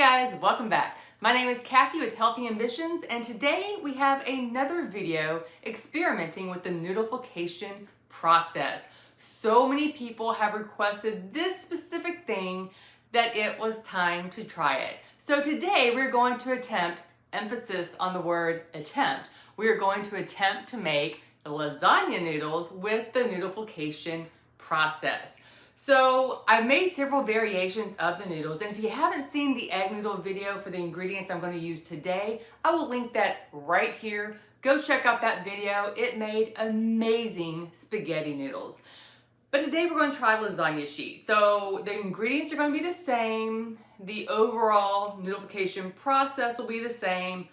guys, welcome back. My name is Kathy with Healthy Ambitions, and today we have another video experimenting with the noodleification process. So many people have requested this specific thing that it was time to try it. So today we're going to attempt, emphasis on the word attempt, we are going to attempt to make lasagna noodles with the noodleification process. So I've made several variations of the noodles, and if you haven't seen the egg noodle video for the ingredients I'm going to use today, I will link that right here. Go check out that video. It made amazing spaghetti noodles. But today we're going to try lasagna sheet. So the ingredients are going to be the same. The overall noodleification process will be the same,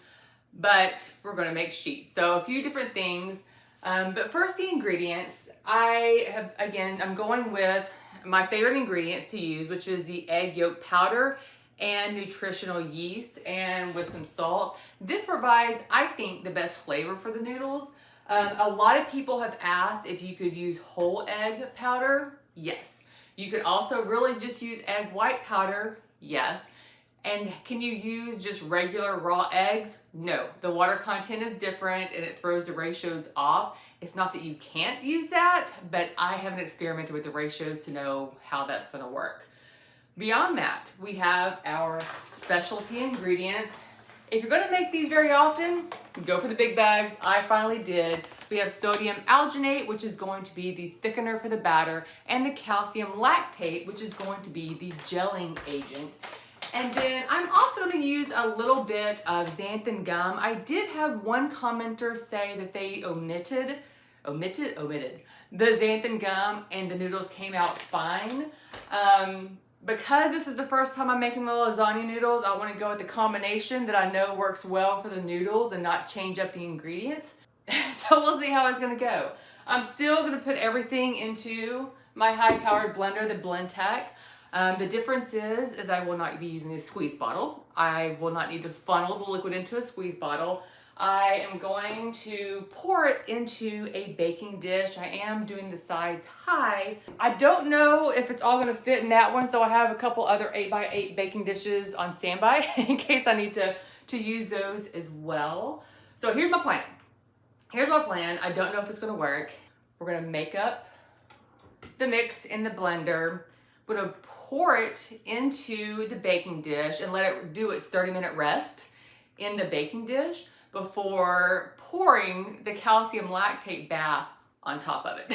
but we're going to make sheets. So a few different things. But first, the ingredients. I'm going with my favorite ingredients to use, which is the egg yolk powder and nutritional yeast, and with some salt. This provides, I think, the best flavor for the noodles. A lot of people have asked if you could use whole egg powder. Yes. You could also really just use egg white powder. Yes. And can you use just regular raw eggs? No. The water content is different and it throws the ratios off. It's not that you can't use that, but I haven't experimented with the ratios to know how that's going to work. Beyond that, we have our specialty ingredients. If you're going to make these very often, go for the big bags. I finally did. We have sodium alginate, which is going to be the thickener for the batter, and the calcium lactate, which is going to be the gelling agent. And then I'm also going to use a little bit of xanthan gum. I did have one commenter say that they omitted the xanthan gum and the noodles came out fine. Because this is the first time I'm making the lasagna noodles, I want to go with the combination that I know works well for the noodles and not change up the ingredients. So we'll see how it's going to go. I'm still going to put everything into my high-powered blender, the BlendTech. The difference is I will not be using a squeeze bottle. I will not need to funnel the liquid into a squeeze bottle. I am going to pour it into a baking dish. I am doing the sides high. I don't know if it's all going to fit in that one, so I have a couple other 8x8 baking dishes on standby in case I need to use those as well. So here's my plan. I don't know if it's going to work. We're going to make up the mix in the blender. I'm going to pour it into the baking dish and let it do its 30-minute rest in the baking dish before pouring the calcium lactate bath on top of it.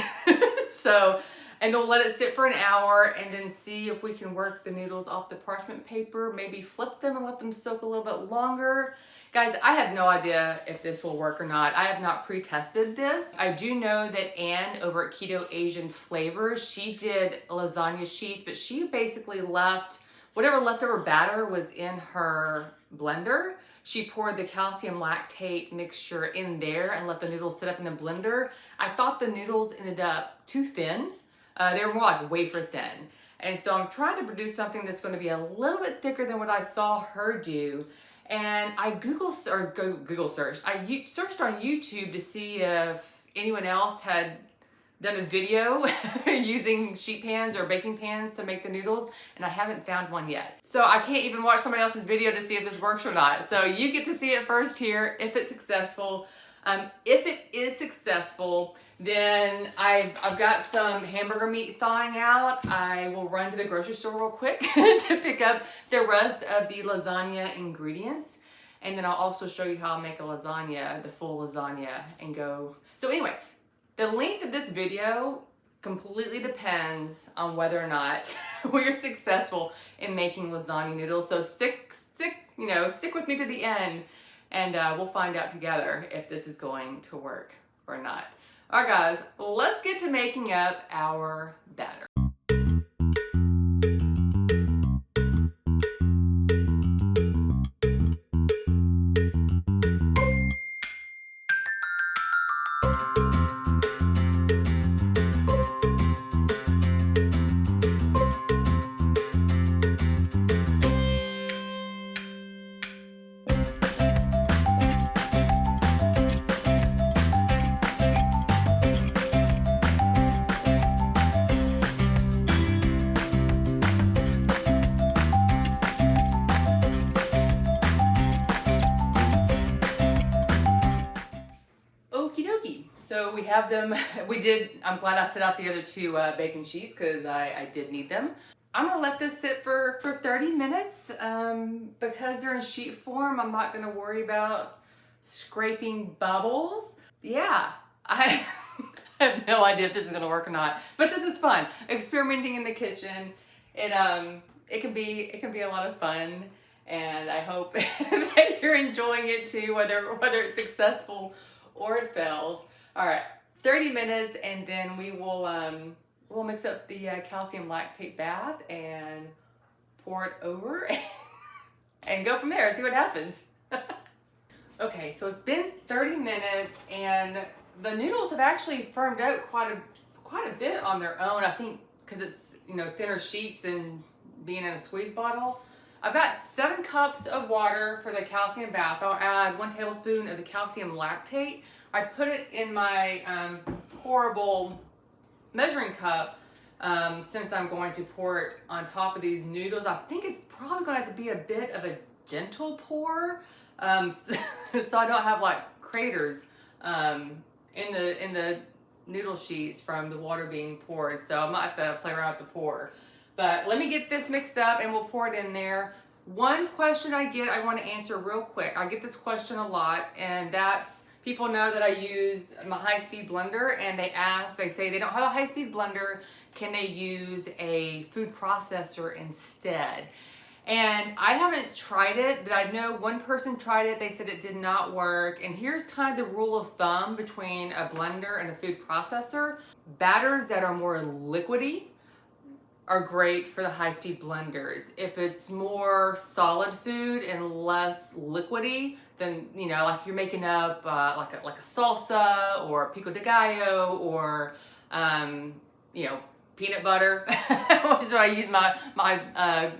And we'll let it sit for an hour and then see if we can work the noodles off the parchment paper, maybe flip them and let them soak a little bit longer. Guys, I have no idea if this will work or not. I have not pre-tested this. I do know that Anne over at Keto Asian Flavors, she did lasagna sheets, but she basically left whatever leftover batter was in her blender. She poured the calcium lactate mixture in there and let the noodles sit up in the blender. I thought the noodles ended up too thin. They were more like wafer thin. And so I'm trying to produce something that's going to be a little bit thicker than what I saw her do. And I searched on YouTube to see if anyone else had done a video using sheet pans or baking pans to make the noodles, and I haven't found one yet. So I can't even watch somebody else's video to see if this works or not. So you get to see it first here, if it's successful. If it is successful, then I've got some hamburger meat thawing out. I will run to the grocery store real quick to pick up the rest of the lasagna ingredients. And then I'll also show you how I make a lasagna, the full lasagna, and go. So anyway, the length of this video completely depends on whether or not we're successful in making lasagna noodles. So stick with me to the end, and we'll find out together if this is going to work or not. All right, guys, let's get to making up our batter. So we have them, I'm glad I set out the other two baking sheets because I did need them. I'm gonna let this sit for 30 minutes because they're in sheet form. I'm not gonna worry about scraping bubbles. Yeah, I have no idea if this is gonna work or not, but this is fun. Experimenting in the kitchen, it can be a lot of fun, and I hope that you're enjoying it too, whether it's successful or it fails. All right, 30 minutes, and then we'll mix up the calcium lactate bath and pour it over and go from there, see what happens. Okay, so it's been 30 minutes and the noodles have actually firmed out quite a bit on their own. I think because it's, you know, thinner sheets than being in a squeeze bottle. I've got 7 cups of water for the calcium bath. I'll add 1 tablespoon of the calcium lactate. I put it in my pourable measuring cup since I'm going to pour it on top of these noodles. I think it's probably going to have to be a bit of a gentle pour so I don't have like craters in the noodle sheets from the water being poured. So I might have to play around with the pour. But let me get this mixed up and we'll pour it in there. One question I want to answer real quick. I get this question a lot, and that's, people know that I use my high-speed blender, and they say they don't have a high-speed blender, can they use a food processor instead? And I haven't tried it, but I know one person tried it, they said it did not work. And here's kind of the rule of thumb between a blender and a food processor. Batters that are more liquidy are great for the high-speed blenders. If it's more solid food and less liquidy, then, you know, like you're making up like a salsa or pico de gallo or, you know, peanut butter, which is what I use my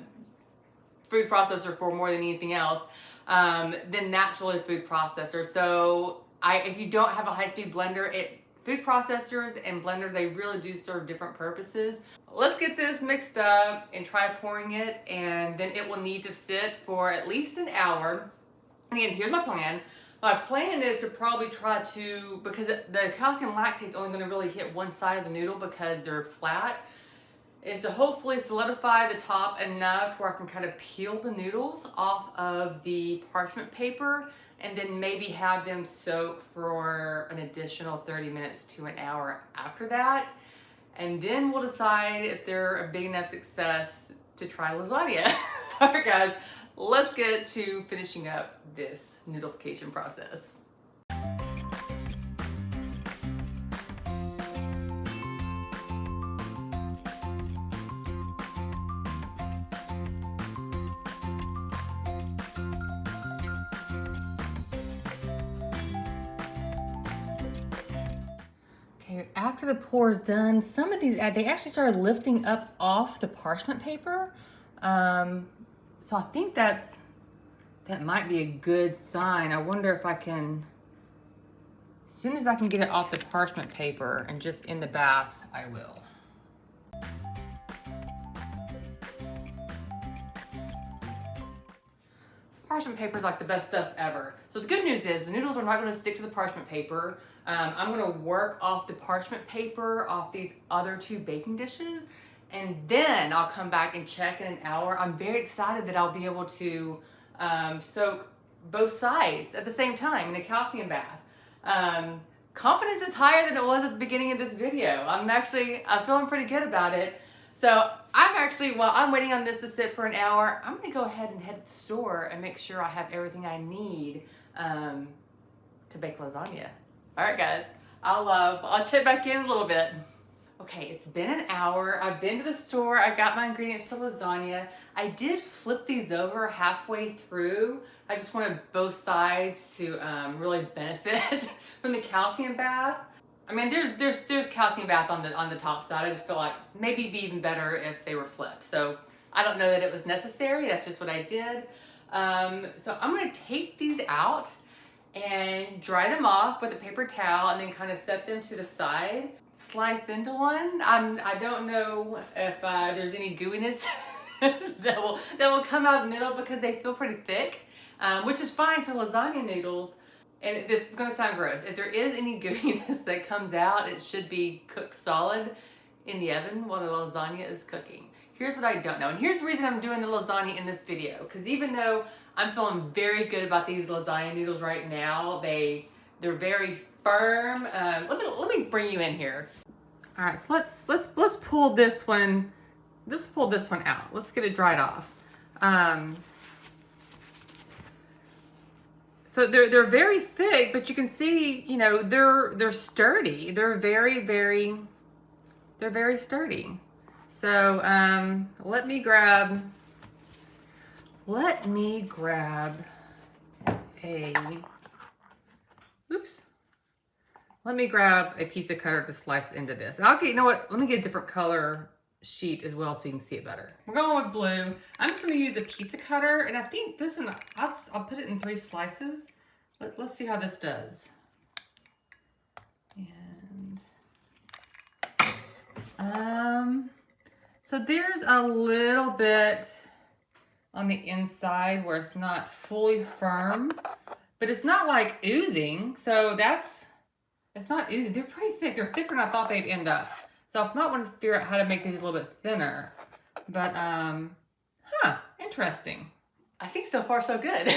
food processor for more than anything else, then naturally a food processor. So if you don't have a high-speed blender, food processors and blenders, they really do serve different purposes. Let's get this mixed up and try pouring it, and then it will need to sit for at least an hour. And again, here's my plan. My plan is to probably try to, because the calcium lactate is only going to really hit one side of the noodle because they're flat, is to hopefully solidify the top enough where I can kind of peel the noodles off of the parchment paper and then maybe have them soak for an additional 30 minutes to an hour after that. And then we'll decide if they're a big enough success to try lasagna. All right, guys, let's get to finishing up this noodleification process. After the pour is done, some of these, they actually started lifting up off the parchment paper. So I think that might be a good sign. I wonder if I can, as soon as I can get it off the parchment paper and just in the bath, I will. Parchment paper is like the best stuff ever. So the good news is the noodles are not going to stick to the parchment paper. I'm going to work off the parchment paper off these other 2 baking dishes, and then I'll come back and check in an hour. I'm very excited that I'll be able to soak both sides at the same time in the calcium bath. Confidence is higher than it was at the beginning of this video. I'm feeling pretty good about it. So while I'm waiting on this to sit for an hour, I'm gonna go ahead and head to the store and make sure I have everything I need to bake lasagna. All right, guys, I'll check back in a little bit. Okay, it's been an hour. I've been to the store. I got my ingredients for lasagna. I did flip these over halfway through. I just wanted both sides to really benefit from the calcium bath. I mean, there's calcium bath on the top side. I just feel like maybe it'd be even better if they were flipped. So I don't know that it was necessary. That's just what I did. So I'm gonna take these out and dry them off with a paper towel and then kind of set them to the side. Slice into one. I don't know if there's any gooiness that will come out of the middle because they feel pretty thick, which is fine for lasagna noodles. and this is gonna sound gross, if there is any gooiness that comes out, it should be cooked solid in the oven while the lasagna is cooking. Here's what I don't know, and here's the reason I'm doing the lasagna in this video, because even though I'm feeling very good about these lasagna noodles right now, they're very firm. Let me bring you in here. All right, so let's pull this one. Let's pull this one out. Let's get it dried off. So they're very thick, but you can see, you know, they're sturdy. They're very sturdy. So let me grab a pizza cutter to slice into this. And you know what? Let me get a different color sheet as well so you can see it better. We're going with blue. I'm just going to use a pizza cutter, and I think this one, I'll put it in 3 slices. Let's see how this does. And so there's a little bit on the inside where it's not fully firm, but it's not like oozing. So it's not oozing. They're pretty thick. They're thicker than I thought they'd end up. So I might want to figure out how to make these a little bit thinner. But, interesting. I think so far so good.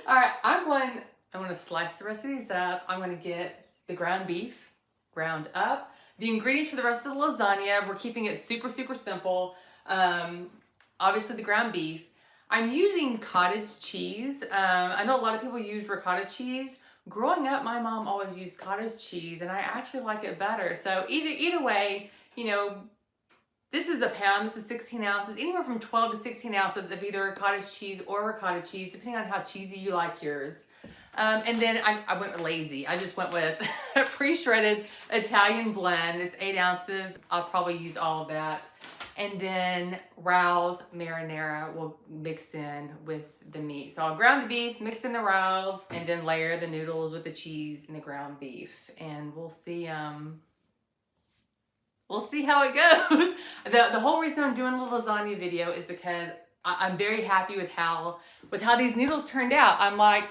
All right, I'm going to slice the rest of these up. I'm going to get the ground beef ground up. The ingredients for the rest of the lasagna, we're keeping it super simple. Obviously the ground beef. I'm using cottage cheese. I know a lot of people use ricotta cheese. Growing up, my mom always used cottage cheese, and I actually like it better. So either way, you know, this is a pound, this is 16 ounces, anywhere from 12 to 16 ounces of either cottage cheese or ricotta cheese, depending on how cheesy you like yours. And then I went lazy. I just went with a pre-shredded Italian blend. It's 8 ounces. I'll probably use all of that. And then Rao's Marinara will mix in with the meat. So I'll ground the beef, mix in the Rao's, and then layer the noodles with the cheese and the ground beef. And we'll see how it goes. The whole reason I'm doing the lasagna video is because I'm very happy with how these noodles turned out. I'm like,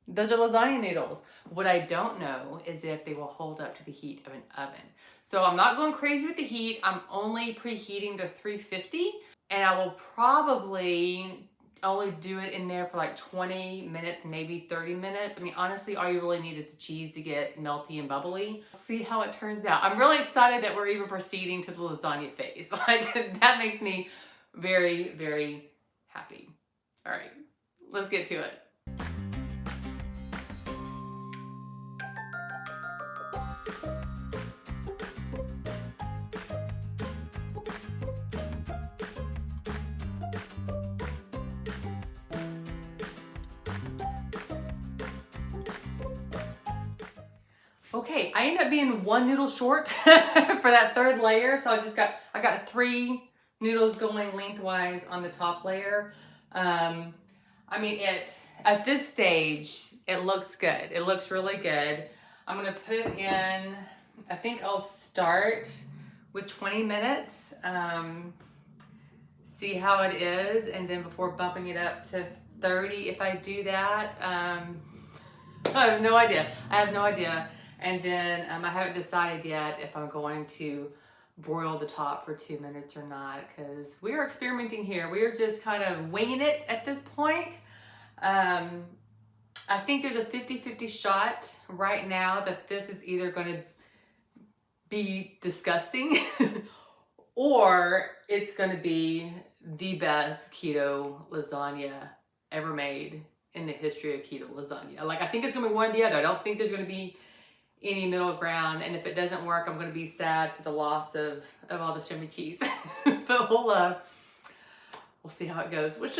those are lasagna noodles. What I don't know is if they will hold up to the heat of an oven. So I'm not going crazy with the heat. I'm only preheating to 350, and I will probably only do it in there for like 20 minutes, maybe 30 minutes. I mean, honestly, all you really need is the cheese to get melty and bubbly. See how it turns out. I'm really excited that we're even proceeding to the lasagna phase. Like, that makes me very happy. All right, let's get to it. Okay, I ended up being 1 noodle short for that 3rd layer, so I got 3 noodles going lengthwise on the top layer. I mean, at this stage, it looks good. It looks really good. I'm gonna put it in. I think I'll start with 20 minutes. See how it is, and then before bumping it up to 30, if I do that, I have no idea. And then I haven't decided yet if I'm going to broil the top for 2 minutes or not, because we're experimenting here. We're just kind of winging it at this point. I think there's a 50-50 shot right now that this is either going to be disgusting or it's going to be the best keto lasagna ever made in the history of keto lasagna. Like, I think it's going to be one or the other. I don't think there's going to be any middle ground, and if it doesn't work, I'm going to be sad for the loss of all the shimmy cheese. But we'll see how it goes. Wish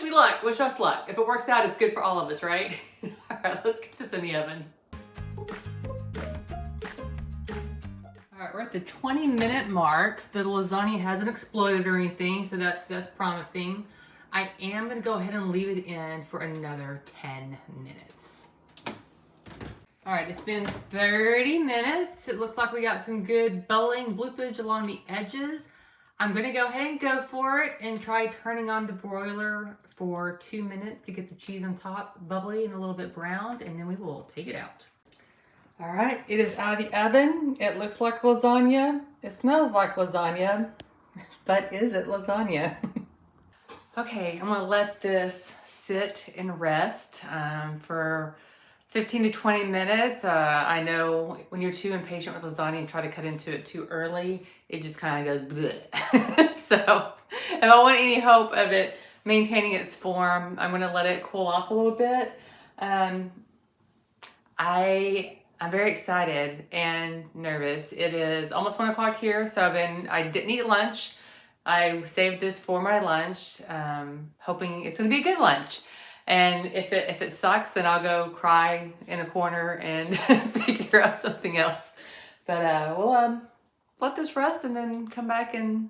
me luck. Wish us luck. If it works out, it's good for all of us, right? All right, let's get this in the oven. All right, we're at the 20-minute mark. The lasagna hasn't exploded or anything, so that's promising. I am going to go ahead and leave it in for another 10 minutes. All right, it's been 30 minutes. It looks like we got some good bubbling bloopage along the edges. I'm gonna go ahead and go for it and try turning on the broiler for 2 minutes to get the cheese on top bubbly and a little bit browned, and then we will take it out. All right, it is out of the oven. It looks like lasagna. It smells like lasagna, but is it lasagna? Okay, I'm gonna let this sit and rest for 15 to 20 minutes. I know when you're too impatient with lasagna and try to cut into it too early, it just kind of goes bleh. So if I want any hope of it maintaining its form, I'm gonna let it cool off a little bit. I'm very excited and nervous. It is almost 1 o'clock here, so I didn't eat lunch. I saved this for my lunch, hoping it's gonna be a good lunch. And if it sucks, then I'll go cry in a corner and figure out something else. But we'll let this rest and then come back and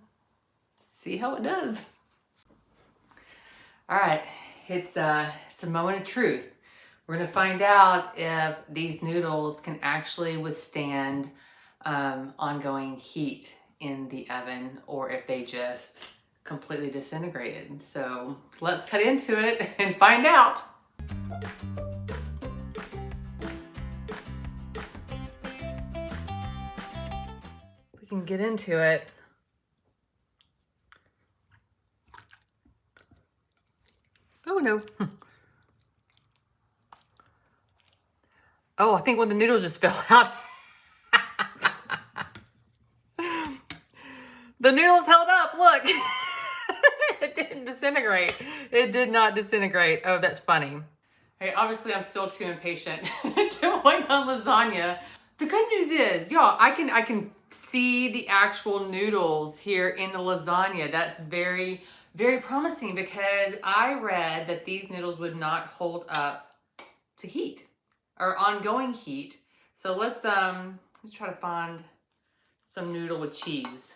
see how it does. All right, it's a moment of truth. We're gonna find out if these noodles can actually withstand ongoing heat in the oven, or if they just completely disintegrated. So let's cut into it and find out. We can get into it. Oh no. Oh, I think one of the noodles just fell out. The noodles held up, look. It didn't disintegrate. It did not disintegrate. Oh, that's funny. Hey, obviously I'm still too impatient to wait on lasagna. The good news is, y'all, I can see the actual noodles here in the lasagna. That's very, very promising, because I read that these noodles would not hold up to heat or ongoing heat. So let's try to find some noodle with cheese.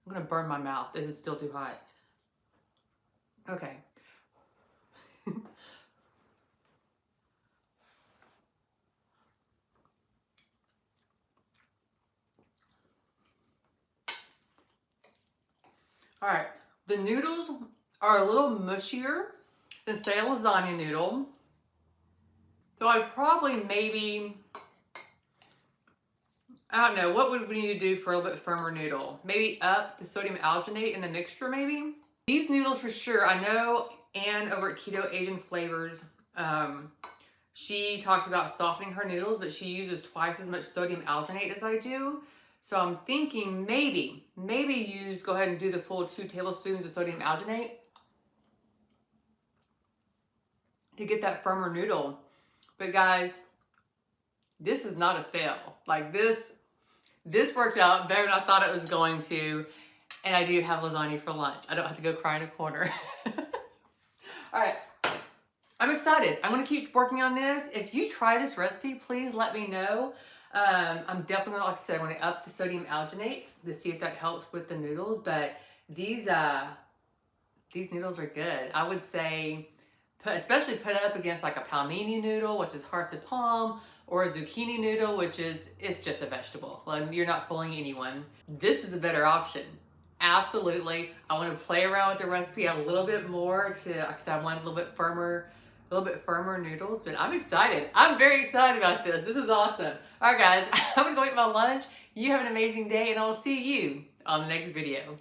I'm gonna burn my mouth. This is still too hot. Okay. All right, the noodles are a little mushier than, say, a lasagna noodle. So I'd probably maybe, I don't know, what would we need to do for a little bit firmer noodle? Maybe up the sodium alginate in the mixture, maybe? These noodles for sure, I know Anne over at Keto Asian Flavors, she talked about softening her noodles, but she uses twice as much sodium alginate as I do. So I'm thinking maybe go ahead and do the full 2 tablespoons of sodium alginate to get that firmer noodle. But guys, this is not a fail. Like this worked out better than I thought it was going to. And I do have lasagna for lunch. I don't have to go cry in a corner. All right, I'm excited. I'm gonna keep working on this. If you try this recipe, please let me know. I'm definitely, like I said, I'm gonna up the sodium alginate to see if that helps with the noodles. But these noodles are good. I would say, especially put it up against like a palmini noodle, which is hearts of palm, or a zucchini noodle, which is, it's just a vegetable. Like, you're not fooling anyone. This is a better option. Absolutely. I want to play around with the recipe a little bit more because I want a little bit firmer noodles, but I'm excited. I'm very excited about this. This is awesome. All right, guys, I'm gonna go eat my lunch. You have an amazing day, and I'll see you on the next video.